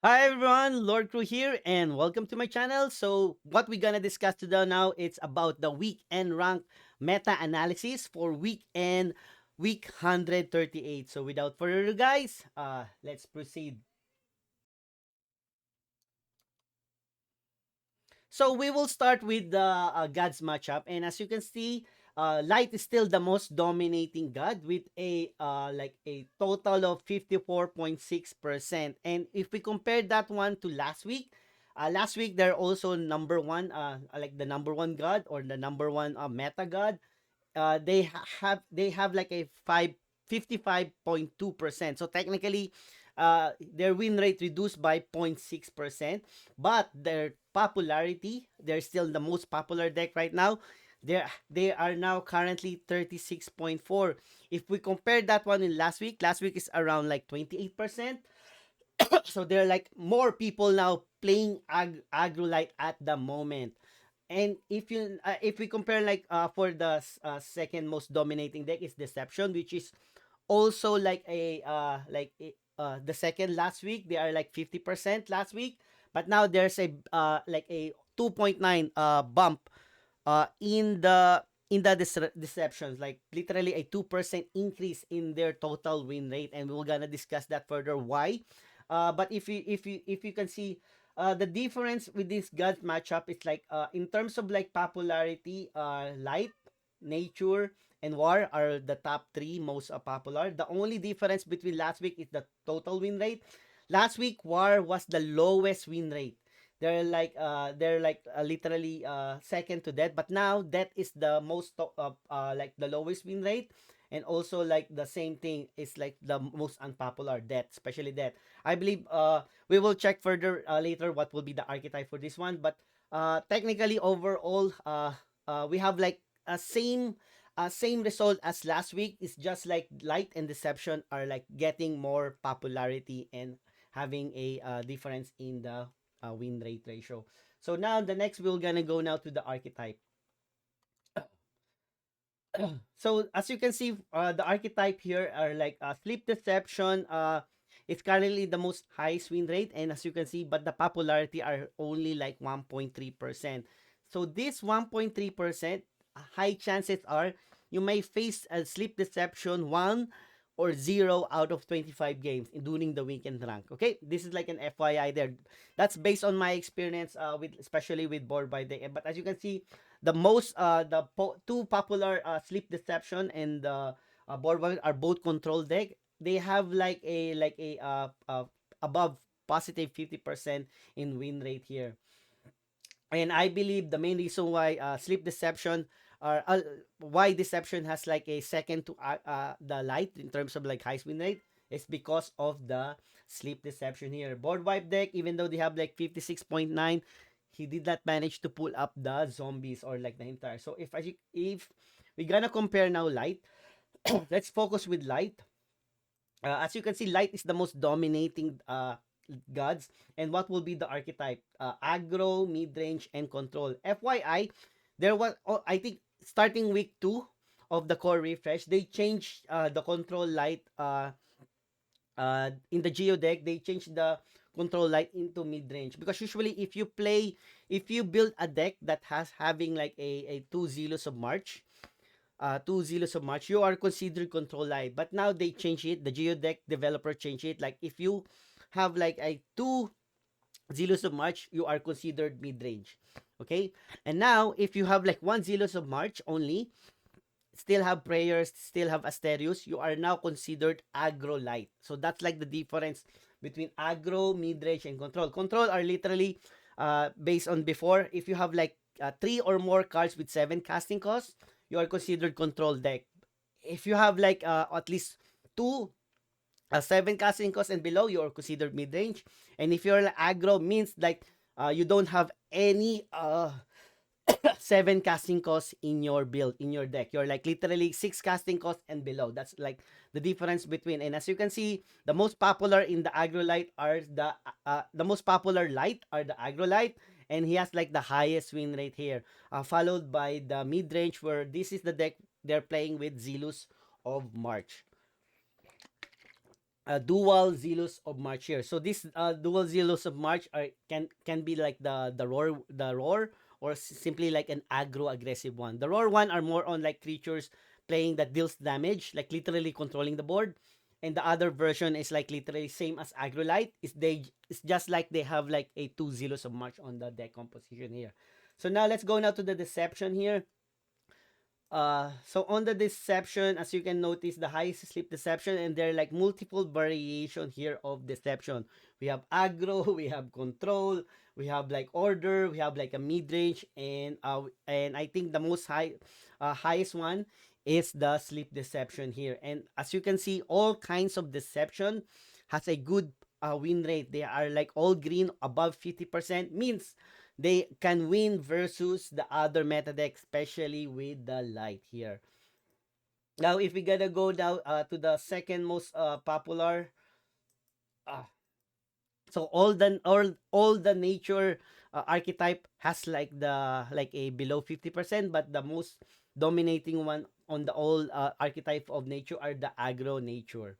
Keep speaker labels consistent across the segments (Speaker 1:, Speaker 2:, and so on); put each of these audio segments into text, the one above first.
Speaker 1: Hi everyone, Lord Crew here, and welcome to my channel. So, what we're gonna discuss today now it's about the weekend rank meta analysis for week 138. So, without further ado, guys, let's proceed. So we will start with the gods matchup, and as you can see, light is still the most dominating god with a like a total of 54.6%. And if we compare that one to last week they're also number one, like the number one god or the number one meta god. They have like a 55.2%. So technically, their win rate reduced by 0.6%, but their popularity, they're still the most popular deck right now. They are now currently 36.4. If we compare that one in last week is around like 28%. So there are like more people now playing Agrolite at the moment. And if we compare like for the second most dominating deck is Deception, which is also like the second last week. They are like 50% last week, but now there's a like a 2.9 bump in the deceptions, like literally a 2% increase in their total win rate, and we're gonna discuss that further why. But if you can see, the difference with this gods matchup is like, in terms of like popularity, light, nature, and war are the top three most popular. The only difference between last week is the total win rate. Last week war was the lowest win rate. They're like literally second to death, but now that is the like the lowest win rate. And also like the same thing is like the most unpopular death, especially death. I believe we will check further later what will be the archetype for this one. But technically overall, we have like a same result as last week. It's just like light and deception are like getting more popularity and having a difference in the win rate ratio. So now the next we're gonna go now to the archetype. So as you can see, the archetype here are like sleep deception. It's currently the most highest win rate, and as you can see, but the popularity are only like 1.3%. So this 1.3%, high chances are you may face a sleep deception 1 or 0 out of 25 games in during the weekend rank. Okay, this is like an FYI there. That's based on my experience with, especially with board by day. But as you can see, two popular sleep deception and the board one are both control deck. They have like a above positive 50% in win rate here. And I believe the main reason why sleep deception are why deception has like a second to the light in terms of like high win rate is because of the sleep deception here. Board wipe deck, even though they have like 56.9, he did not manage to pull up the zombies or like the entire. So if we're gonna compare now light, let's focus with light. As you can see, light is the most dominating gods. And what will be the archetype? Aggro, mid-range, and control. FYI, there was, I think, starting week 2 of the core refresh, they changed the control light in the Geo deck. They changed the control light into mid-range, because usually if you build a deck that has having like a 2 Zealous of March, you are considered control light. But now they change it. The Geodeck developer changed it. Like if you have like a 2 Zealous of March, you are considered mid range. Okay, and now if you have like 1 Zealous of March only, still have prayers, still have Asterios, you are now considered aggro light. So that's like the difference between aggro, mid range, and control. Control are literally based on before. If you have like 3 or more cards with 7 casting costs, you are considered control deck. If you have like at least two 7 casting costs and below, you are considered mid range. And if you're like aggro, means like you don't have any 7 casting costs in your build, in your deck. You're like literally 6 casting costs and below. That's like the difference between. And as you can see, the most popular in the aggro light are the most popular light are the aggro light, and he has like the highest win rate here, followed by the mid range, where this is the deck they're playing with Zealous of March. dual zealous of March here. So this dual zealous of March can be like the roar or simply like an aggro aggressive one. The roar one are more on like creatures playing that deals damage, like literally controlling the board. And the other version is like literally same as aggro light. It's just like they have like a two zealous of March on the deck composition here. So now let's go now to the deception here. So on the deception, as you can notice, the highest sleep deception, and there are like multiple variation here of deception. We have aggro, we have control, we have like order, we have like a mid range, and I think the most highest one is the sleep deception here. And as you can see, all kinds of deception has a good win rate. They are like all green above 50%, means they can win versus the other meta deck, especially with the light here. Now, if we gotta go now to the second most popular, uh, so all the nature archetype has like a below 50%, but the most dominating one on the all archetype of nature are the aggro nature.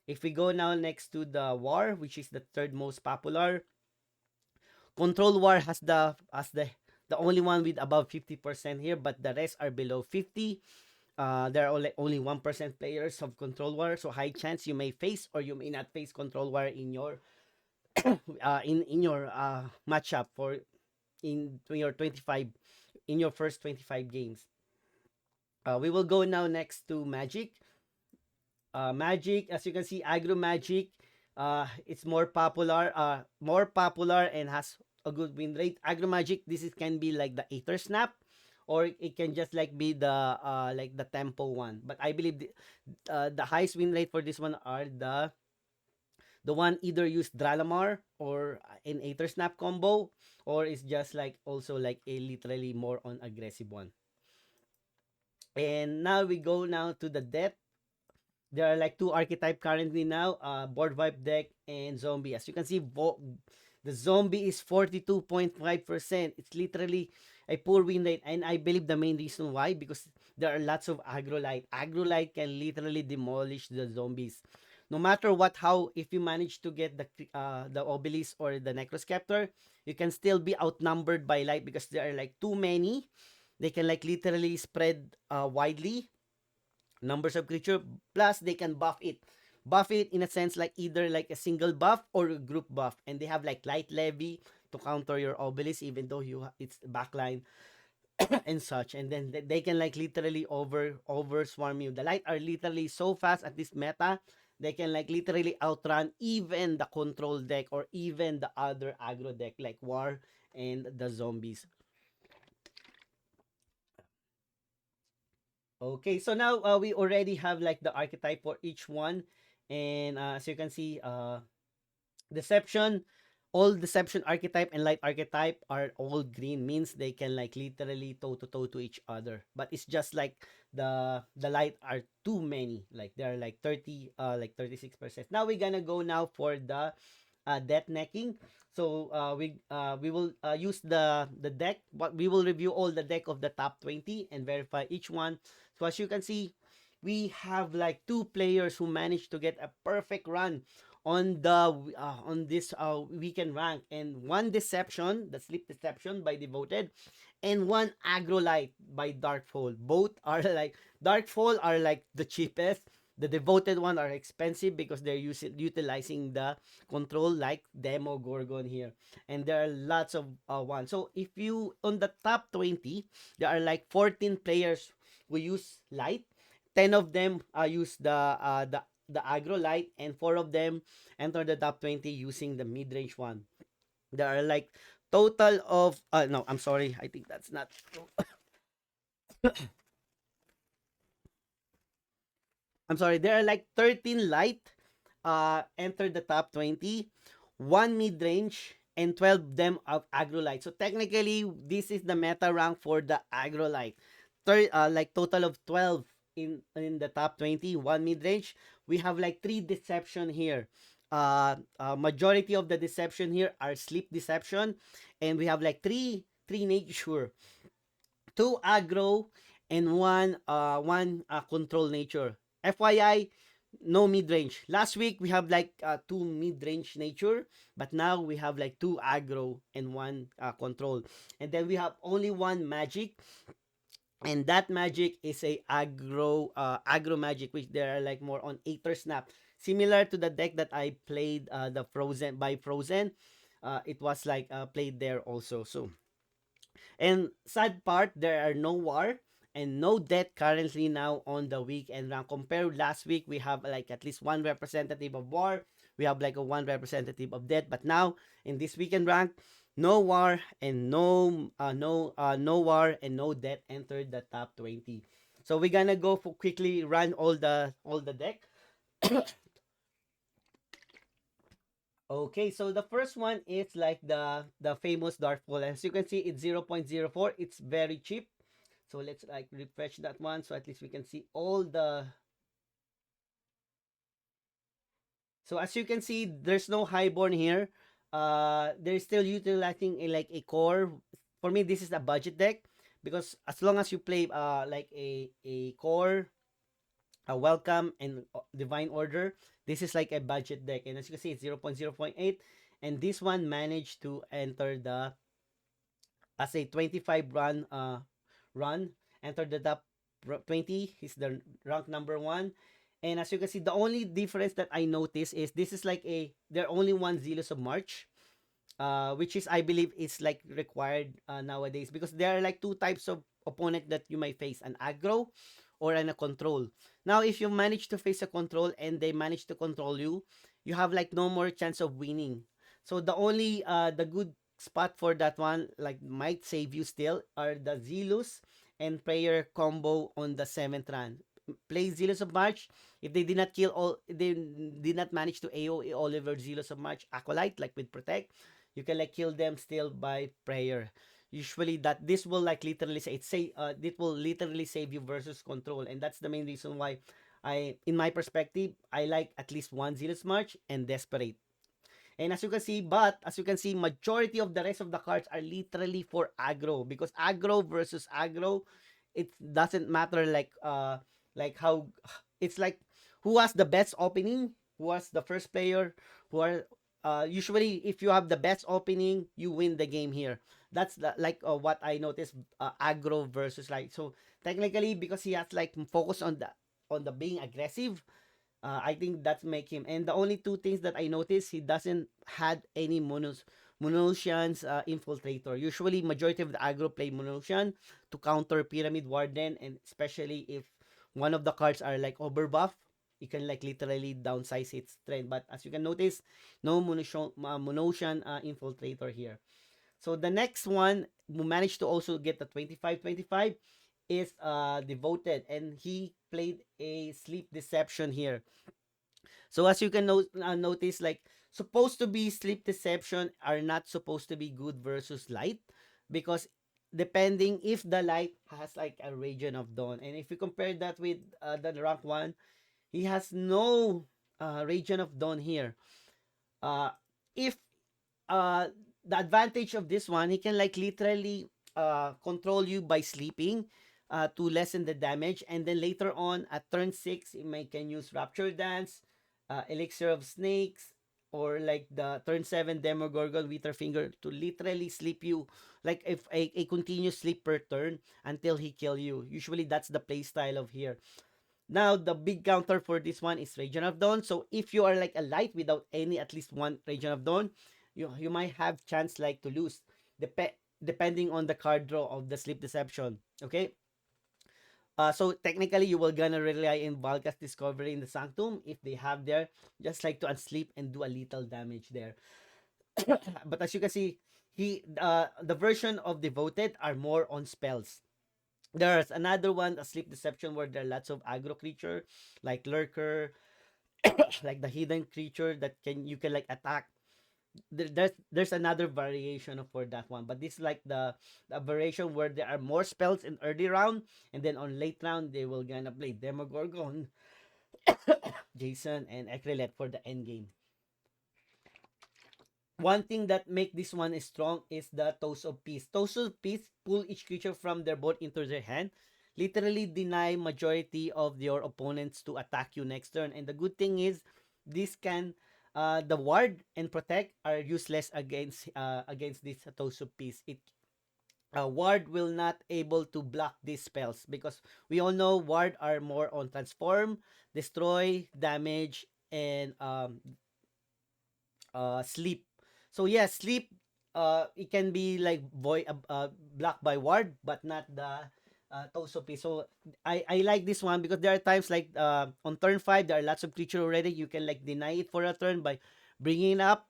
Speaker 1: If we go now next to the war, which is the third most popular, Control War has the only one with above 50% here, but the rest are below 50. There are only 1% players of Control War, so high chance you may face or you may not face Control War in your in your matchup for in your 25 in your first 25 games. We will go now next to Magic. Magic, as you can see, Aggro Magic, it's more popular and has a good win rate. Aggro Magic, can be like the Aether Snap, or it can just like the Tempo one. But I believe the highest win rate for this one are the one either use Dralamar or an Aether Snap combo, or it's just like also like a literally more on aggressive one. And now we go now to the death. There are like two archetype currently now, board vibe deck and zombie. As you can see, the zombie is 42.5%. It's literally a poor win rate, and I believe the main reason why, because there are lots of aggro light. Aggro light can literally demolish the zombies. No matter what, how if you manage to get the obelisk or the necroscepter, you can still be outnumbered by light because there are like too many. They can like literally spread widely numbers of creature, plus they can buff it in a sense like either like a single buff or a group buff, and they have like light levy to counter your obelisk even though it's backline and such, and then they can like literally over swarm you. The light are literally so fast at this meta, they can like literally outrun even the control deck or even the other aggro deck like war and the zombies. Okay, so now we already have like the archetype for each one, and as you can see, deception, all deception archetype and light archetype are all green, means they can like literally toe to toe to each other. But it's just like the light are too many, like they're like like 36%. Now we're gonna go now for the death necking. So we will use the deck, but we will review all the deck of the top 20 and verify each one. So as you can see, we have like two players who managed to get a perfect run on this weekend rank, and one deception, the sleep deception by devoted, and one aggro light by darkfall. Both are like darkfall are like the cheapest. The devoted one are expensive because they're utilizing the control like demo gorgon here, and there are lots of ones. So if you on the top 20, there are like 14 players who use light. 10 of them use the aggro light, and 4 of them enter the top 20 using the mid-range one. There are like total of no, I'm sorry, I think that's not true. I'm sorry, there are like 13 light enter the top 20, one mid-range, and 12 them of aggro light. So technically, this is the meta rank for the aggro light. Like total of 12 in the top 20, one mid-range. We have like three deception here. Majority of the deception here are sleep deception, and we have like three nature, two aggro, and one control nature. FYI, no mid range. Last week we have like two mid range nature, but now we have like two aggro and one control, and then we have only one magic, and that magic is a aggro magic, which they are like more on Aether Snap, similar to the deck that I played, the Frozen by Frozen. It was like played there also. So, and sad part, there are no war and no death currently now on the weekend rank. Compared last week, we have like at least one representative of war. We have like a one representative of death. But now in this weekend rank, no war and no war and no death entered the top 20. So we're gonna go for quickly run all the deck. Okay, so the first one is like the famous Dark As you can see, it's 0.04. It's very cheap. So let's like refresh that one so at least we can see all the. So as you can see, there's no highborn here. They're still utilizing like a core. For me, this is a budget deck because as long as you play like a core, a welcome, and divine order, this is like a budget deck. And as you can see, it's 0.0.8, and this one managed to enter the as a 25 run, enter the top 20. He's the rank number one. And as you can see, the only difference that I notice is this is like a there are only one Zealous of March, which is I believe is like required nowadays because there are like two types of opponent that you might face: an aggro or an a control. Now, if you manage to face a control and they manage to control you, you have like no more chance of winning. So the only the good spot for that one like might save you still are the Zealous and Prayer combo on the seventh run. Play Zealous of March. If they did not kill all, they did not manage to AoE Oliver Zealous of March Acolyte like with Protect, you can like kill them still by prayer. Usually that this will like literally say it will literally save you versus control, and that's the main reason why I in my perspective I like at least one Zealous March and Desperate. And as you can see, majority of the rest of the cards are literally for aggro because aggro versus aggro, it doesn't matter like how it's like who has the best opening, who has the first player, who are usually if you have the best opening, you win the game here. That's like what I noticed aggro versus like so technically because he has like focus on the being aggressive. I think that's make him. And the only two things that I noticed, he doesn't had any Monosian's infiltrator. Usually, majority of the aggro play Monosian to counter Pyramid Warden, and especially if one of the cards are like overbuff, you can like literally downsize its strength. But as you can notice, no Monosian infiltrator here. So the next one who managed to also get the 25-25 is Devoted, and he played a Sleep Deception here. So as you can notice, like supposed to be Sleep Deception are not supposed to be good versus light because depending if the light has like a region of dawn, and if you compare that with the rank one, he has no region of dawn here. Uh, if uh the advantage of this one, he can like literally control you by sleeping to lessen the damage, and then later on at turn 6 he can use Rapture Dance, Elixir of Snakes, or like the turn 7 Demogorgon Witherfinger to literally sleep you like if a continuous sleep per turn until he kill you. Usually that's the play style of here. Now, the big counter for this one is Region of Dawn. So, if you are like a light without any, at least one Region of Dawn, you might have chance like to lose, depending on the card draw of the Sleep Deception. Okay. So technically, you will gonna rely in Valka's Discovery in the Sanctum if they have there, just like to unsleep and do a little damage there. But as you can see, the version of Devoted are more on spells. There's another one, a Sleep Deception, where there are lots of aggro creature like Lurker, like the hidden creature that can you can like attack. There's another variation for that one, but this is like the variation where there are more spells in early round, and then on late round they will gonna play Demogorgon, Jason, and Ekrelet for the end game. One thing that make this one strong is the Toast of Peace. Toast of Peace pull each creature from their board into their hand. literally deny majority of your opponents to attack you next turn. And the good thing is, this can the ward and protect are useless against this Tosu piece. It ward will not able to block these spells because we all know ward are more on transform, destroy, damage, and sleep. So yeah, sleep it can be like void blocked by ward, but not the Tosopi. So I like this one because there are times like on turn 5 there are lots of creature already. You can like deny it for a turn by bringing it up.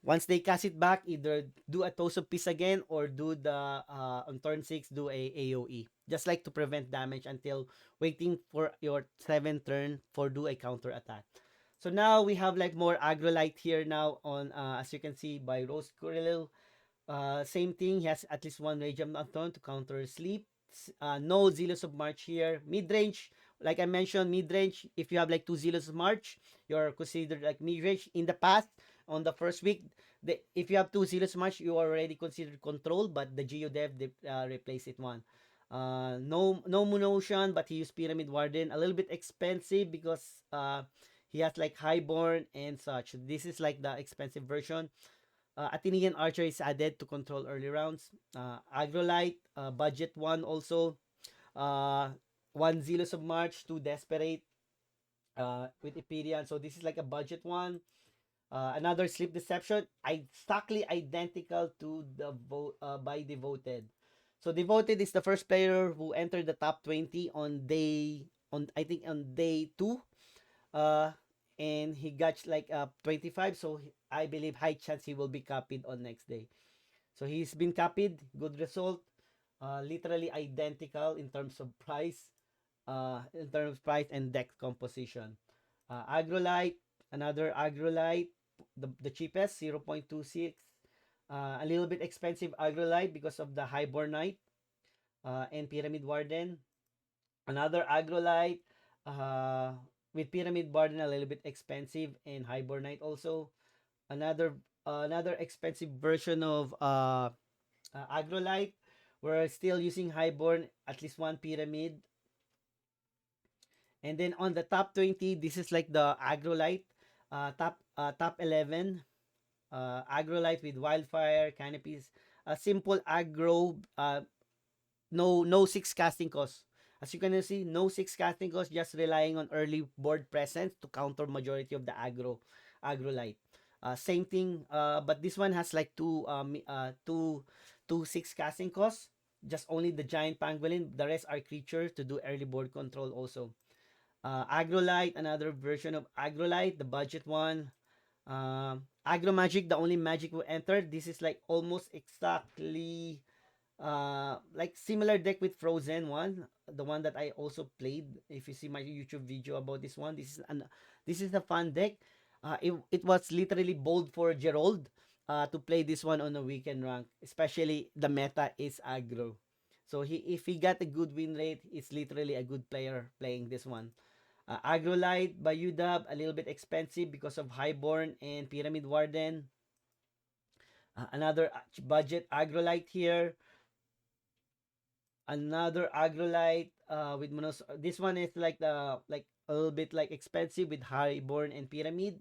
Speaker 1: Once they cast it back, either do a toss of piece again or do the on turn 6 do a AoE. Just like to prevent damage until waiting for your 7th turn for do a counter attack. So now we have like more agrolite here now on as you can see by Rose Corello. Same thing, he has at least one Radiant Nocturne to counter sleep. No Zealous of March here. Mid-range, like I mentioned, mid-range, if you have like two Zealous of March, you're considered like mid-range. In the past, on the first week, if you have two Zealous of March, you are already considered control, but the GeoDev replace it one. No Moon Ocean, but he used Pyramid Warden. A little bit expensive because he has like Highborn and such. This is like the expensive version. Athenian Archer is added to control early rounds. Agrolite, budget one also. Uh, one Zealous of March, two Desperate with Empyrean. So this is like a budget one. Another Sleep Deception, exactly identical to the by Devoted. So Devoted is the first player who entered the top 20 on day on I think on day 2, uh and he got like 25, so I believe high chance he will be copied on next day. So he's been copied, good result. Literally identical in terms of price, and deck composition. Agrolite, another Agrolite, the cheapest 0.26. A little bit expensive Agrolite because of the Highborn Knight and Pyramid Warden. Another Agrolite uh, with Pyramid Warden, a little bit expensive, and Highborn Knight also. Another expensive version of Agrolite. We're still using Highborn, at least one Pyramid. And then on the top 20, this is like the Agrolite. Top 11, Agrolite with Wildfire, Canopies. A simple aggro, no six casting cost. As you can see, no six casting cost, just relying on early board presence to counter majority of the agrolite. Same thing, but this one has like two six casting costs. Just only the giant pangolin. The rest are creature to do early board control also. Agrolite, another version of Agrolite, the budget one. Agro Magic, the only magic we entered. This is like almost exactly like similar deck with Frozen one, the one that I also played. If you see my YouTube video about this one, this is a fun deck. It was literally bold for Gerald to play this one on a weekend rank, especially the meta is aggro. So if he got a good win rate, it's literally a good player playing this one. Agrolite by UW, a little bit expensive because of Highborn and Pyramid Warden. Another budget Agrolite here. Another Agrolite with Monos. This one is like the like a little bit like expensive with Highborn and Pyramid.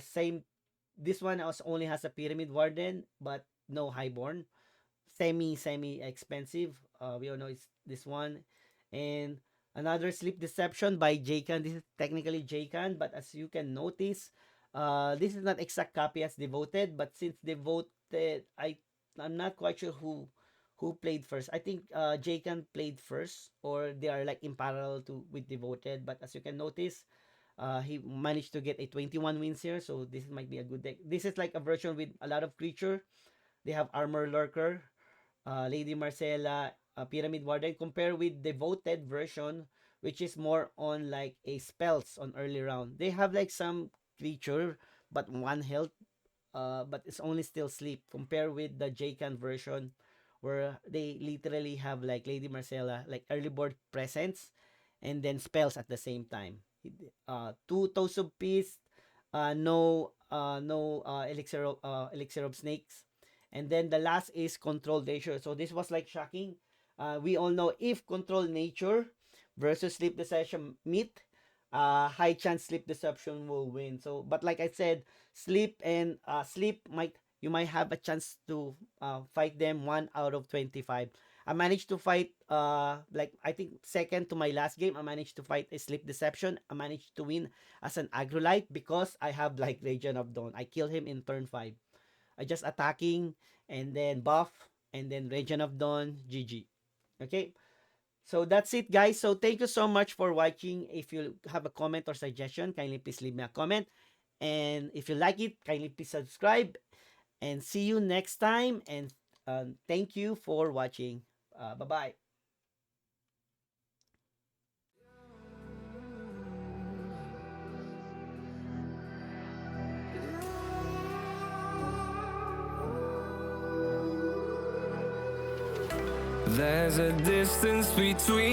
Speaker 1: Same. This one also only has a Pyramid Warden, but no Highborn. Semi expensive. We all know it's this one. And another Sleep Deception by Jaycan. This is technically Jaycan, but as you can notice, this is not exact copy as Devoted, but since Devoted, I'm not quite sure who played first. I think Jaycan played first, or they are like in parallel to with Devoted. But as you can notice, he managed to get a 21 wins here, so this might be a good deck. This is like a version with a lot of creature. They have Armor Lurker, Lady Marcella, Pyramid Warden, compare with Devoted version, which is more on like a spells on early round. They have like some creature, but one health, but it's only still sleep. Compare with the Jaycan version, where they literally have like Lady Marcella, like early board presence, and then spells at the same time. Two Toes of Peace, no elixir of snakes, and then the last is control danger. So this was like shocking. We all know if control nature versus sleep deception meet, high chance sleep deception will win. So, but like I said, sleep might, you might have a chance to fight them 1 out of 25. I managed to fight like I think second to my last game. I managed to fight a sleep deception. I managed to win as an agrolite because I have like Legion of Dawn. I killed him in turn 5. I just attacking and then buff and then Legion of Dawn, GG. Okay, so that's it, guys. So thank you so much for watching. If you have a comment or suggestion, kindly please leave me a comment. And if you like it, kindly please subscribe. And see you next time. And thank you for watching. Bye bye.
Speaker 2: There's a distance between